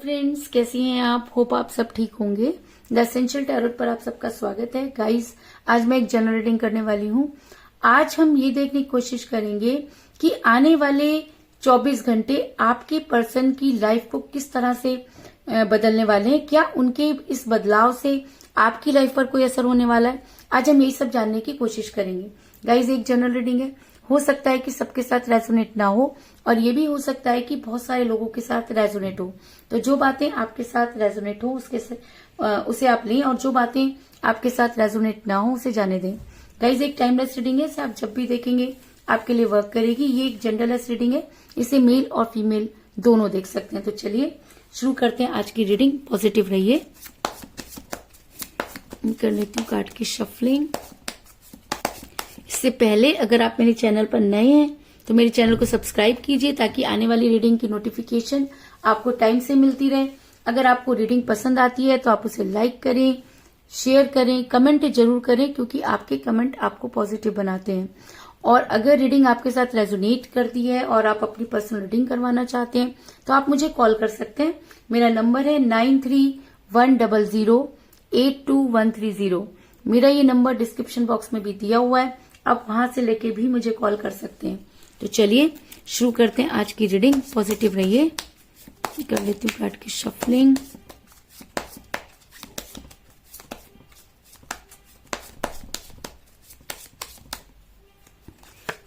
Friends, कैसी हैं आप? होप आप सब ठीक होंगे। द एसेंशियल टैरोट पर आप सबका स्वागत है। गाइस, आज मैं एक जनरल रीडिंग करने वाली हूँ। आज हम ये देखने की कोशिश करेंगे कि आने वाले 24 घंटे आपके पर्सन की लाइफ को किस तरह से बदलने वाले हैं। क्या उनके इस बदलाव से आपकी लाइफ पर कोई असर होने वाला है? आज हम यही सब जानने की कोशिश करेंगे। गाइस, एक जनरल रीडिंग है, हो सकता है कि सबके साथ रेजोनेट ना हो और ये भी हो सकता है कि बहुत सारे लोगों के साथ रेजोनेट हो। तो जो बातें आपके साथ रेजोनेट हो उसे आप लें और जो बातें आपके साथ रेजोनेट ना हो उसे जाने दें। गाइज, एक टाइमलेस रीडिंग है, इसे आप जब भी देखेंगे आपके लिए वर्क करेगी। ये एक जेंडरलेस रीडिंग है, इसे मेल और फीमेल दोनों देख सकते हैं। तो चलिए शुरू करते हैं आज की रीडिंग। पॉजिटिव रहिए। कर लेती हूँ कार्ड की शफलिंग। इससे पहले अगर आप मेरे चैनल पर नए हैं तो मेरे चैनल को सब्सक्राइब कीजिए ताकि आने वाली रीडिंग की नोटिफिकेशन आपको टाइम से मिलती रहे। अगर आपको रीडिंग पसंद आती है तो आप उसे लाइक करें, शेयर करें, कमेंट जरूर करें क्योंकि आपके कमेंट आपको पॉजिटिव बनाते हैं। और अगर रीडिंग आपके साथ रेजोनेट करती है और आप अपनी पर्सनल रीडिंग करवाना चाहते हैं तो आप मुझे कॉल कर सकते हैं। मेरा नंबर है 9310082130। मेरा ये नंबर डिस्क्रिप्शन बॉक्स में भी दिया हुआ है, आप वहां से लेके भी मुझे कॉल कर सकते हैं। तो चलिए शुरू करते हैं आज की रीडिंग। पॉजिटिव रहिए। कर लेती हूँ कार्ड की शफलिंग।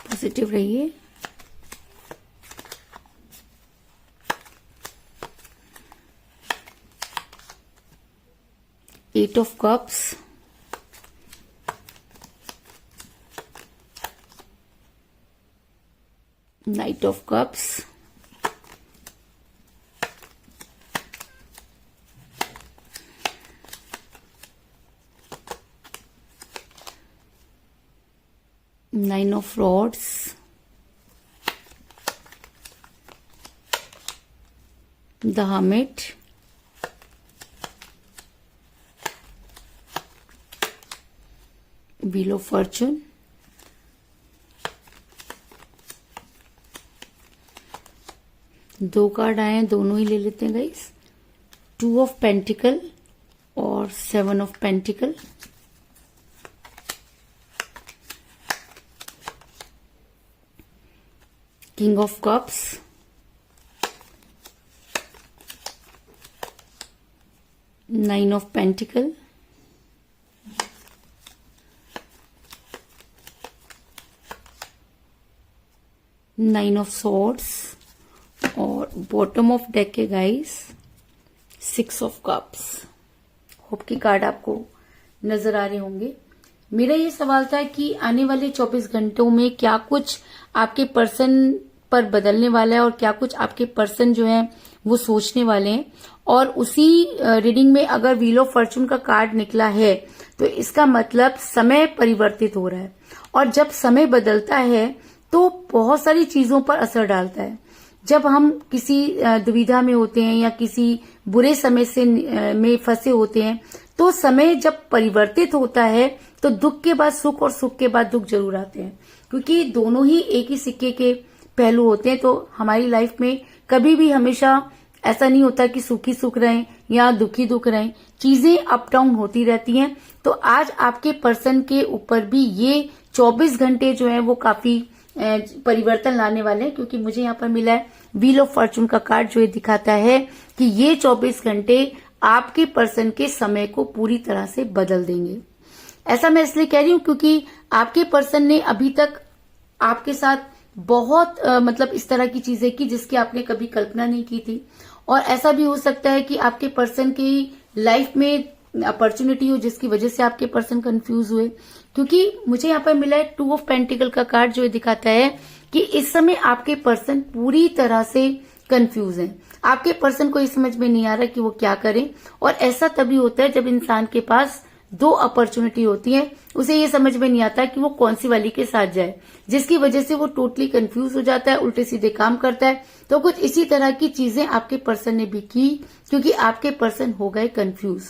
पॉजिटिव रहिए। Eight of cups, Knight of Cups, Nine of Rods, the Hermit, Wheel of Fortune, दो कार्ड आए हैं, दोनों ही ले लेते हैं गाइस। 2 ऑफ पेंटिकल और 7 of pentacle. King of cups, nine of pentacle, nine of swords और बॉटम ऑफ डेक है गाइस 6 ऑफ कप्स। होप की कार्ड आपको नजर आ रहे होंगे। मेरा ये सवाल था कि आने वाले 24 घंटों में क्या कुछ आपके पर्सन पर बदलने वाला है और क्या कुछ आपके पर्सन जो है वो सोचने वाले हैं। और उसी रीडिंग में अगर व्हील ऑफ फॉर्चून का कार्ड निकला है तो इसका मतलब समय परिवर्तित हो रहा है। और जब समय बदलता है तो बहुत सारी चीजों पर असर डालता है। जब हम किसी दुविधा में होते हैं या किसी बुरे समय में फंसे होते हैं तो समय जब परिवर्तित होता है तो दुख के बाद सुख और सुख के बाद दुख जरूर आते हैं, क्योंकि दोनों ही एक ही सिक्के के पहलू होते हैं। तो हमारी लाइफ में कभी भी हमेशा ऐसा नहीं होता कि सुखी सुख रहें या दुखी दुख रहें, चीजें अप डाउन होती रहती हैं। तो आज आपके पर्सन के ऊपर भी ये 24 घंटे जो है वो काफी परिवर्तन लाने वाले हैं, क्योंकि मुझे यहाँ पर मिला है व्हील ऑफ फॉर्चून का कार्ड जो ये दिखाता है कि ये 24 घंटे आपके पर्सन के समय को पूरी तरह से बदल देंगे। ऐसा मैं इसलिए कह रही हूँ क्योंकि आपके पर्सन ने अभी तक आपके साथ बहुत मतलब इस तरह की चीजें की जिसकी आपने कभी कल्पना नहीं की थी। और ऐसा भी हो सकता है कि आपके पर्सन की लाइफ में अपॉर्चुनिटी हो जिसकी वजह से आपके पर्सन कंफ्यूज हुए, क्योंकि मुझे यहाँ पर मिला है 2 ऑफ पेंटिकल का कार्ड जो दिखाता है कि इस समय आपके पर्सन पूरी तरह से कंफ्यूज हैं। आपके पर्सन को ये समझ में नहीं आ रहा कि वो क्या करें। और ऐसा तभी होता है जब इंसान के पास 2 अपॉर्चुनिटी होती है, उसे ये समझ में नहीं आता कि वो कौन सी वाली के साथ जाए, जिसकी वजह से वो टोटली कंफ्यूज हो जाता है, उल्टे सीधे काम करता है। तो कुछ इसी तरह की चीजें आपके पर्सन ने भी की क्योंकि आपके पर्सन हो गए कंफ्यूज।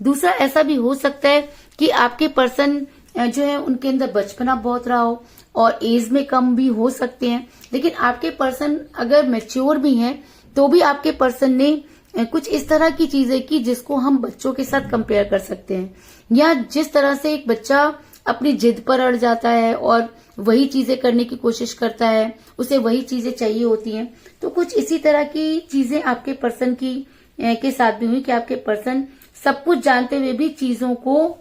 दूसरा ऐसा भी हो सकता है कि आपके पर्सन जो है उनके अंदर बचपना बहुत रहा हो और एज में कम भी हो सकते हैं, लेकिन आपके पर्सन अगर मैच्योर भी हैं तो भी आपके पर्सन ने कुछ इस तरह की चीजें की जिसको हम बच्चों के साथ कंपेयर कर सकते हैं, या जिस तरह से एक बच्चा अपनी जिद पर अड़ जाता है और वही चीजें करने की कोशिश करता है, उसे वही चीजें चाहिए होती हैं। तो कुछ इसी तरह की चीजें आपके पर्सन की के साथ भी हुई कि आपके पर्सन सब कुछ जानते हुए भी चीजों को,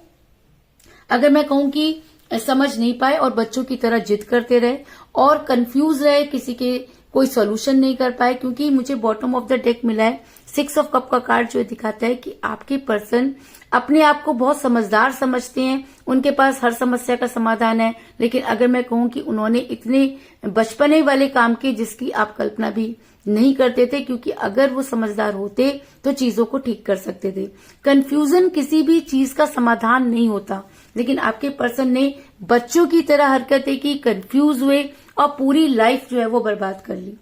अगर मैं कहूं कि समझ नहीं पाए और बच्चों की तरह जिद करते रहे और कंफ्यूज रहे, किसी के कोई सॉल्यूशन नहीं कर पाए। क्योंकि मुझे बॉटम ऑफ द डेक मिला है 6 ऑफ कप का कार्ड, जो दिखाता है कि आपके पर्सन अपने आप को बहुत समझदार समझते हैं, उनके पास हर समस्या का समाधान है। लेकिन अगर मैं कहूं कि उन्होंने इतने बचपने वाले काम किए जिसकी आप कल्पना भी नहीं करते थे, क्योंकि अगर वो समझदार होते तो चीजों को ठीक कर सकते थे। कंफ्यूजन किसी भी चीज का समाधान नहीं होता, लेकिन आपके पर्सन ने बच्चों की तरह हरकतें की, कंफ्यूज हुए और पूरी लाइफ जो है वो बर्बाद कर ली।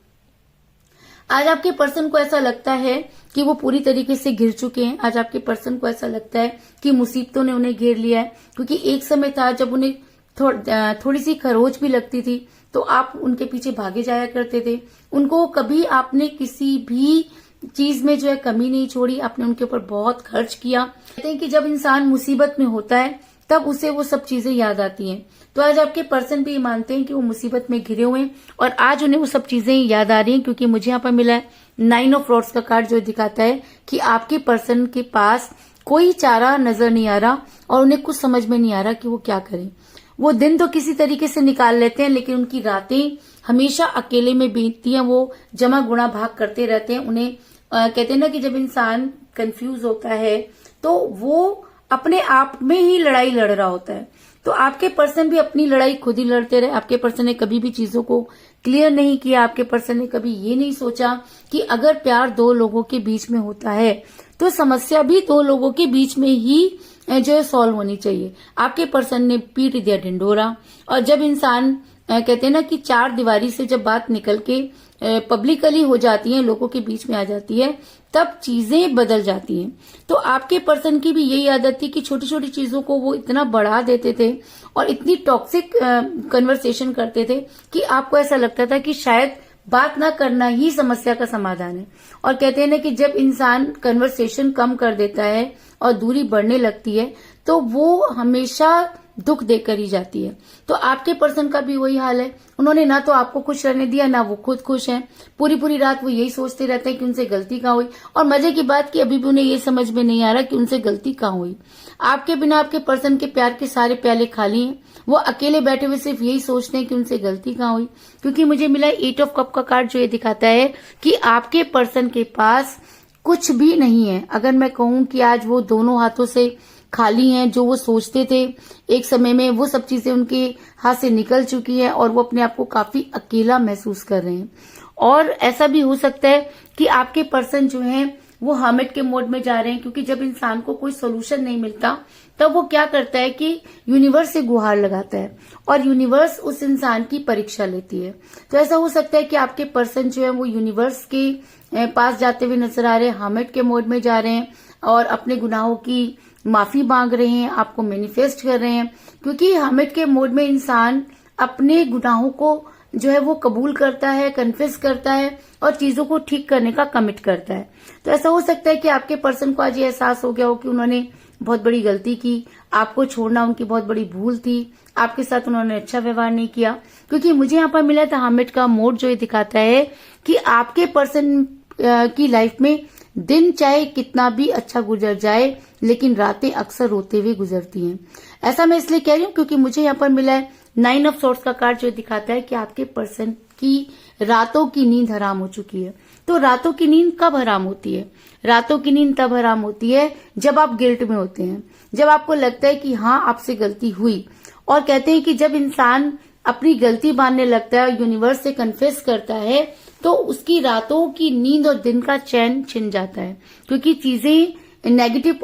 आज आपके पर्सन को ऐसा लगता है कि वो पूरी तरीके से घिर चुके हैं। आज आपके पर्सन को ऐसा लगता है कि मुसीबतों ने उन्हें घेर लिया है, क्योंकि एक समय था जब उन्हें थोड़ी सी खरोच भी लगती थी तो आप उनके पीछे भागे जाया करते थे। उनको कभी आपने किसी भी चीज में जो है कमी नहीं छोड़ी, आपने उनके ऊपर बहुत खर्च किया। कहते हैं कि जब इंसान मुसीबत में होता है तब उसे वो सब चीजें याद आती हैं। तो आज आपके पर्सन भी मानते हैं कि वो मुसीबत में घिरे हुए हैं और आज उन्हें वो सब चीजें याद आ रही हैं, क्योंकि मुझे यहाँ पर मिला है 9 ऑफ रॉड्स का कार्ड, जो दिखाता है कि आपके पर्सन के पास कोई चारा नजर नहीं आ रहा और उन्हें कुछ समझ में नहीं आ रहा कि वो क्या करें। वो दिन तो किसी तरीके से निकाल लेते हैं, लेकिन उनकी रातें हमेशा अकेले में बीतती हैं। वो जमा गुणा भाग करते रहते हैं। उन्हें कहते हैं ना कि जब इंसान कंफ्यूज होता है तो वो अपने आप में ही लड़ाई लड़ रहा होता है। तो आपके पर्सन भी अपनी लड़ाई खुद ही लड़ते रहे। आपके पर्सन ने कभी भी चीजों को क्लियर नहीं किया। आपके पर्सन ने कभी ये नहीं सोचा कि अगर प्यार दो लोगों के बीच में होता है तो समस्या भी दो लोगों के बीच में ही जो है सॉल्व होनी चाहिए। आपके पर्सन ने पीट दिया ढिंडोरा, और जब इंसान कहते हैं ना कि चार दीवारी से जब बात निकल के पब्लिकली हो जाती है, लोगों के बीच में आ जाती है, तब चीजें बदल जाती हैं। तो आपके पर्सन की भी यही आदत थी कि छोटी छोटी चीजों को वो इतना बढ़ा देते थे और इतनी टॉक्सिक कन्वर्सेशन करते थे कि आपको ऐसा लगता था कि शायद बात ना करना ही समस्या का समाधान है। और कहते हैं ना कि जब इंसान कन्वर्सेशन कम कर देता है और दूरी बढ़ने लगती है तो वो हमेशा दुख देकर ही जाती है। तो आपके पर्सन का भी वही हाल है। उन्होंने ना तो आपको खुश रहने दिया, ना वो खुद खुश हैं। पूरी पूरी रात वो यही सोचते रहते हैं कि उनसे गलती कहाँ हुई, और मजे की बात कि अभी भी उन्हें ये समझ में नहीं आ रहा कि उनसे गलती कहाँ हुई। आपके बिना आपके पर्सन के प्यार के सारे प्याले खाली हैं। वो अकेले बैठे हुए सिर्फ यही सोचते हैं कि उनसे गलती कहाँ हुई। क्योंकि मुझे मिला 8 ऑफ कप का कार्ड, जो ये दिखाता है कि आपके पर्सन के पास कुछ भी नहीं है। अगर मैं कहूं कि आज वो दोनों हाथों से खाली हैं। जो वो सोचते थे एक समय में, वो सब चीजें उनके हाथ से निकल चुकी है और वो अपने आप को काफी अकेला महसूस कर रहे हैं। और ऐसा भी हो सकता है कि आपके पर्सन जो हैं वो हर्मिट के मोड में जा रहे हैं, क्योंकि जब इंसान को कोई सोल्यूशन नहीं मिलता तब वो क्या करता है कि यूनिवर्स से गुहार लगाता है और यूनिवर्स उस इंसान की परीक्षा लेती है। तो ऐसा हो सकता है कि आपके पर्सन जो है वो यूनिवर्स के पास जाते हुए नजर आ रहे हैं, हर्मिट के मोड में जा रहे हैं और अपने गुनाहों की माफी मांग रहे हैं, आपको मैनिफेस्ट कर रहे हैं। क्योंकि हर्मिट के मोड में इंसान अपने गुनाहों को जो है वो कबूल करता है, कन्फेस करता है और चीजों को ठीक करने का कमिट करता है। तो ऐसा हो सकता है कि आपके पर्सन को आज ये एहसास हो गया हो कि उन्होंने बहुत बड़ी गलती की, आपको छोड़ना उनकी बहुत बड़ी भूल थी, आपके साथ उन्होंने अच्छा व्यवहार नहीं किया। क्योंकि मुझे यहाँ पर मिला था हर्मिट का मोड, जो ये दिखाता है कि आपके पर्सन की लाइफ में दिन चाहे कितना भी अच्छा गुजर जाए, लेकिन रातें अक्सर रोते हुए गुजरती हैं। ऐसा मैं इसलिए कह रही हूँ क्योंकि मुझे यहाँ पर मिला है 9 ऑफ सोर्ड्स का कार्ड, जो दिखाता है कि आपके पर्सन की रातों की नींद हराम हो चुकी है। तो रातों की नींद कब हराम होती है? रातों की नींद तब हराम होती है जब आप गिल्ट में होते हैं, जब आपको लगता है कि हाँ आपसे गलती हुई। और कहते हैं कि जब इंसान अपनी गलती मानने लगता है और यूनिवर्स से कन्फेस करता है तो उसकी रातों की नींद और दिन का चैन छिन जाता है, क्योंकि चीजें नेगेटिव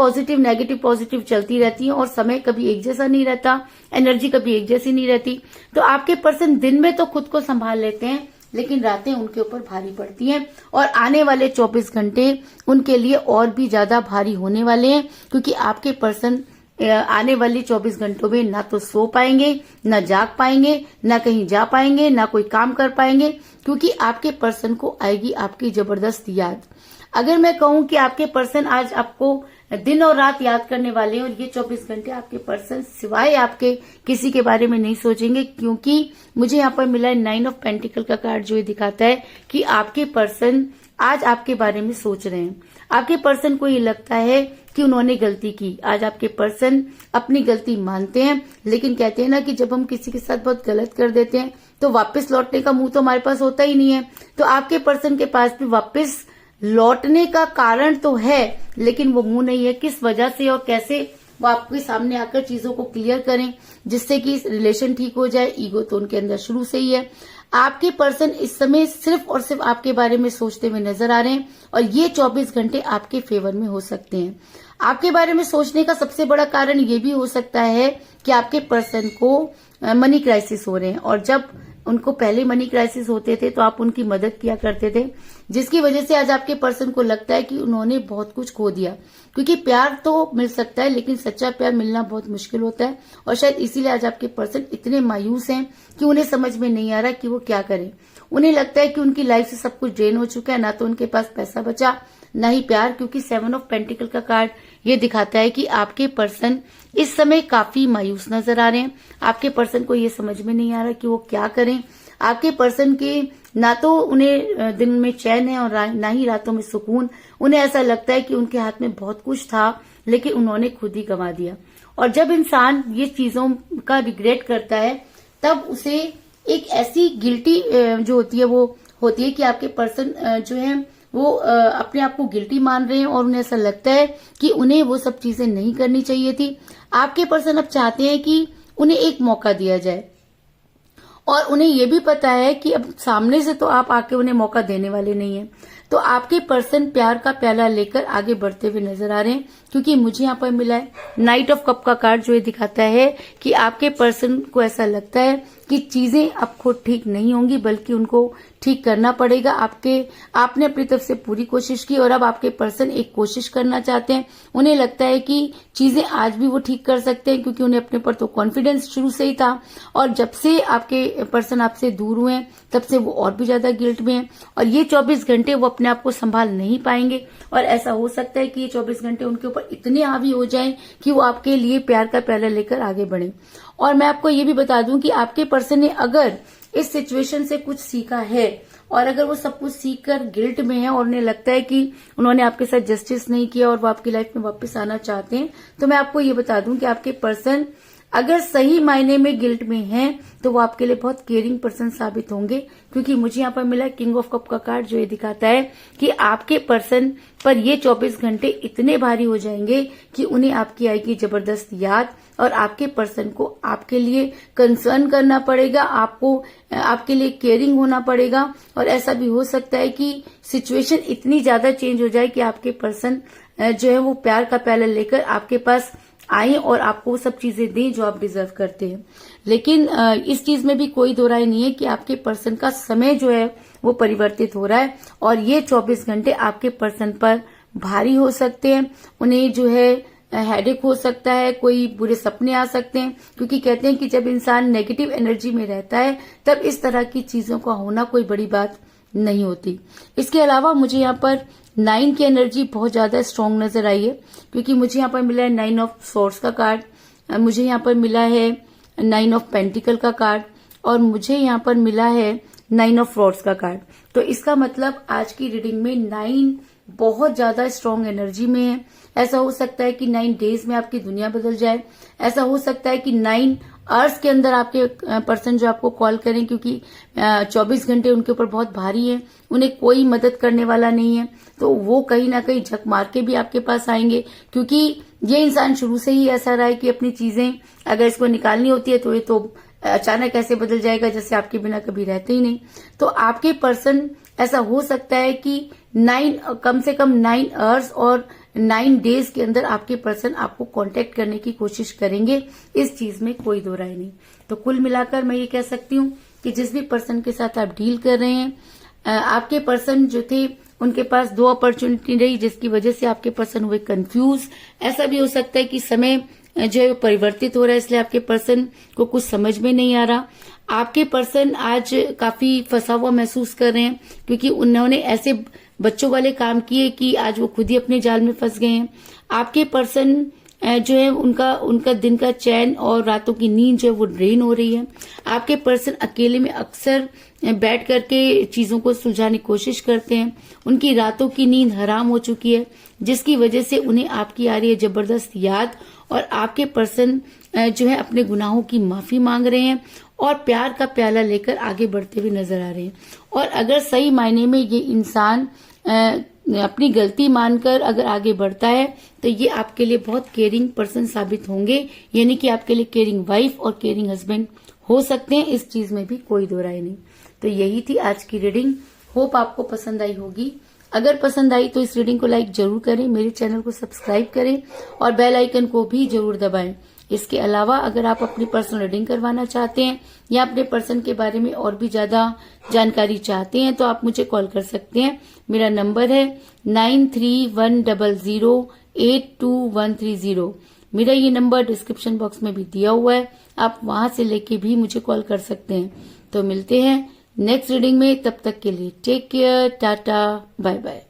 पॉजिटिव चलती रहती हैं और समय कभी एक जैसा नहीं रहता, एनर्जी कभी एक जैसी नहीं रहती। तो आपके पर्सन दिन में तो खुद को संभाल लेते हैं, लेकिन रातें उनके ऊपर भारी पड़ती हैं और आने वाले 24 घंटे उनके लिए और भी ज्यादा भारी होने वाले हैं। क्योंकि आपके पर्सन आने वाली 24 घंटों में ना तो सो पाएंगे, ना जाग पाएंगे, ना कहीं जा पाएंगे, ना कोई काम कर पाएंगे, क्योंकि आपके पर्सन को आएगी आपकी जबरदस्त याद। अगर मैं कहूं कि आपके पर्सन आज आपको दिन और रात याद करने वाले हैं और ये 24 घंटे आपके पर्सन सिवाय आपके किसी के बारे में नहीं सोचेंगे, क्योंकि मुझे यहाँ पर मिला है 9 ऑफ पेंटिकल का कार्ड, जो ये दिखाता है कि आपके पर्सन आज आपके बारे में सोच रहे हैं। आपके पर्सन को ये लगता है कि उन्होंने गलती की। आज आपके पर्सन अपनी गलती मानते हैं, लेकिन कहते हैं ना कि जब हम किसी के साथ बहुत गलत कर देते हैं तो वापस लौटने का मुंह तो हमारे पास होता ही नहीं है। तो आपके पर्सन के पास भी वापस लौटने का कारण तो है, लेकिन वो मुंह नहीं है। किस वजह से और कैसे वो आपके सामने आकर चीजों को क्लियर करें जिससे कि रिलेशन ठीक हो जाए। ईगो तो उनके अंदर शुरू से ही है। आपके पर्सन इस समय सिर्फ और सिर्फ आपके बारे में सोचते हुए नजर आ रहे हैं और ये 24 घंटे आपके फेवर में हो सकते हैं। आपके बारे में सोचने का सबसे बड़ा कारण ये भी हो सकता है कि आपके पर्सन को मनी क्राइसिस हो रहे हैं, और जब उनको पहले मनी क्राइसिस होते थे तो आप उनकी मदद किया करते थे, जिसकी वजह से आज आपके पर्सन को लगता है कि उन्होंने बहुत कुछ खो दिया। क्योंकि प्यार तो मिल सकता है, लेकिन सच्चा प्यार मिलना बहुत मुश्किल होता है, और शायद इसीलिए आज आपके पर्सन इतने मायूस हैं कि उन्हें समझ में नहीं आ रहा कि वो क्या करें। उन्हें लगता है कि उनकी लाइफ से सब कुछ ड्रेन हो चुका है, ना तो उनके पास पैसा बचा ना ही प्यार, क्योंकि 7 ऑफ पेंटिकल का कार्ड ये दिखाता है कि आपके पर्सन इस समय काफी मायूस नजर आ रहे हैं। आपके पर्सन को ये समझ में नहीं आ रहा कि वो क्या करें। आपके पर्सन के ना तो उन्हें दिन में चैन है और ना ही रातों में सुकून। उन्हें ऐसा लगता है कि उनके हाथ में बहुत कुछ था, लेकिन उन्होंने खुद ही गंवा दिया। और जब इंसान ये चीजों का रिग्रेट करता है, तब उसे एक ऐसी गिल्टी जो होती है वो होती है कि आपके पर्सन जो है वो अपने आप को गिल्टी मान रहे हैं और उन्हें ऐसा लगता है कि उन्हें वो सब चीजें नहीं करनी चाहिए थी। आपके पर्सन अब चाहते हैं कि उन्हें एक मौका दिया जाए, और उन्हें ये भी पता है कि अब सामने से तो आप आके उन्हें मौका देने वाले नहीं है। तो आपके पर्सन प्यार का प्याला लेकर आगे बढ़ते हुए नजर आ रहे हैं, क्योंकि मुझे यहाँ पर मिला है नाइट ऑफ कप का कार्ड, जो ये दिखाता है कि आपके पर्सन को ऐसा लगता है कि चीजें अब खुद ठीक नहीं होंगी, बल्कि उनको ठीक करना पड़ेगा। आपने अपनी तरफ से पूरी कोशिश की और अब आपके पर्सन एक कोशिश करना चाहते हैं। उन्हें लगता है कि चीजें आज भी वो ठीक कर सकते हैं, क्योंकि उन्हें अपने पर तो कॉन्फिडेंस शुरू से ही था, और जब से आपके पर्सन आपसे दूर हुए हैं तब से वो और भी ज्यादा गिल्ट में है। और ये 24 घंटे वो अपने आप को संभाल नहीं पाएंगे, और ऐसा हो सकता है कि ये 24 घंटे उनके ऊपर इतने हावी हो जाएं कि वो आपके लिए प्यार का प्याला लेकर आगे बढ़े। और मैं आपको ये भी बता दूं कि आपके पर्सन ने अगर इस सिचुएशन से कुछ सीखा है, और अगर वो सब कुछ सीखकर गिल्ट में है और उन्हें लगता है कि उन्होंने आपके साथ जस्टिस नहीं किया और वो आपकी लाइफ में वापस आना चाहते हैं, तो मैं आपको ये बता दूं कि आपके पर्सन अगर सही मायने में गिल्ट में हैं तो वो आपके लिए बहुत केयरिंग पर्सन साबित होंगे। क्योंकि मुझे यहाँ पर मिला किंग ऑफ कप का कार्ड, जो ये दिखाता है कि आपके पर्सन पर ये 24 घंटे इतने भारी हो जाएंगे कि उन्हें आपकी आएगी जबरदस्त याद, और आपके पर्सन को आपके लिए कंसर्न करना पड़ेगा, आपको आपके लिए केयरिंग होना पड़ेगा। और ऐसा भी हो सकता है कि सिचुएशन इतनी ज्यादा चेंज हो जाए कि आपके पर्सन जो है वो प्यार का प्याला लेकर आपके पास आए और आपको वो सब चीजें दें जो आप डिजर्व करते हैं। लेकिन इस चीज में भी कोई दो राय नहीं है कि आपके पर्सन का समय जो है वो परिवर्तित हो रहा है, और ये 24 घंटे आपके पर्सन पर भारी हो सकते हैं। उन्हें जो है हेडेक हो सकता है, कोई बुरे सपने आ सकते हैं, क्योंकि कहते हैं कि जब इंसान नेगेटिव एनर्जी में रहता है तब इस तरह की चीजों का होना कोई बड़ी बात नहीं होती। इसके अलावा मुझे यहाँ पर 9 की एनर्जी बहुत ज्यादा स्ट्रांग नजर आई है, क्योंकि मुझे यहाँ पर मिला है 9 ऑफ सोर्ड्स का कार्ड, मुझे यहाँ पर मिला है 9 ऑफ पेंटिकल का कार्ड, और मुझे यहाँ पर मिला है 9 ऑफ रॉड्स का कार्ड। तो इसका मतलब आज की रीडिंग में 9 बहुत ज्यादा स्ट्रांग एनर्जी में है। ऐसा हो सकता है कि 9 डेज में आपकी दुनिया बदल जाए। ऐसा हो सकता है कि 9 आवर्स के अंदर आपके पर्सन जो आपको कॉल करें, क्योंकि 24 घंटे उनके ऊपर बहुत भारी है, उन्हें कोई मदद करने वाला नहीं है, तो वो कहीं ना कहीं झक मार के भी आपके पास आएंगे। क्योंकि ये इंसान शुरू से ही ऐसा रहा है कि अपनी चीजें अगर इसको निकालनी होती है तो ये तो अचानक ऐसे बदल जाएगा जैसे आपके बिना कभी रहते ही नहीं। तो आपके पर्सन ऐसा हो सकता है कि कम से कम 9 आवर्स और 9 डेज के अंदर आपके पर्सन आपको कांटेक्ट करने की कोशिश करेंगे। इस चीज में कोई दो राय नहीं। तो कुल मिलाकर मैं ये कह सकती हूँ कि जिस भी पर्सन के साथ आप डील कर रहे हैं, आपके पर्सन जो थे उनके पास 2 अपॉर्चुनिटी रही, जिसकी वजह से आपके पर्सन हुए कंफ्यूज। ऐसा भी हो सकता है कि समय जो है परिवर्तित हो रहा है, इसलिए आपके पर्सन को कुछ समझ में नहीं आ रहा। आपके पर्सन आज काफी फंसा हुआ महसूस कर रहे हैं, क्योंकि उन्होंने ऐसे बच्चों वाले काम किए कि आज वो खुद ही अपने जाल में फंस गए हैं। आपके पर्सन जो है उनका दिन का चैन और रातों की नींद जो है वो ड्रेन हो रही है। आपके पर्सन अकेले में अक्सर बैठ करके चीजों को सुलझाने की कोशिश करते हैं। उनकी रातों की नींद हराम हो चुकी है, जिसकी वजह से उन्हें आपकी आ रही है जबरदस्त याद। और आपके पर्सन जो है अपने गुनाहों की माफी मांग रहे हैं और प्यार का प्याला लेकर आगे बढ़ते हुए नजर आ रहे हैं। और अगर सही मायने में ये इंसान अपनी गलती मानकर अगर आगे बढ़ता है तो ये आपके लिए बहुत केयरिंग पर्सन साबित होंगे, यानी कि आपके लिए केयरिंग वाइफ और केयरिंग हस्बैंड हो सकते हैं। इस चीज में भी कोई दो राय नहीं। तो यही थी आज की रीडिंग। होप आपको पसंद आई होगी। अगर पसंद आई तो इस रीडिंग को लाइक जरूर करें, मेरे चैनल को सब्सक्राइब करें और बेल आइकन को भी जरूर दबाएं। इसके अलावा अगर आप अपनी पर्सनल रीडिंग करवाना चाहते हैं या अपने पर्सन के बारे में और भी ज्यादा जानकारी चाहते हैं तो आप मुझे कॉल कर सकते हैं। मेरा नंबर है 9310082130। मेरा ये नंबर डिस्क्रिप्शन बॉक्स में भी दिया हुआ है, आप वहां से लेके भी मुझे कॉल कर सकते हैं। तो मिलते हैं नेक्स्ट रीडिंग में, तब तक के लिए take care, tata, bye bye.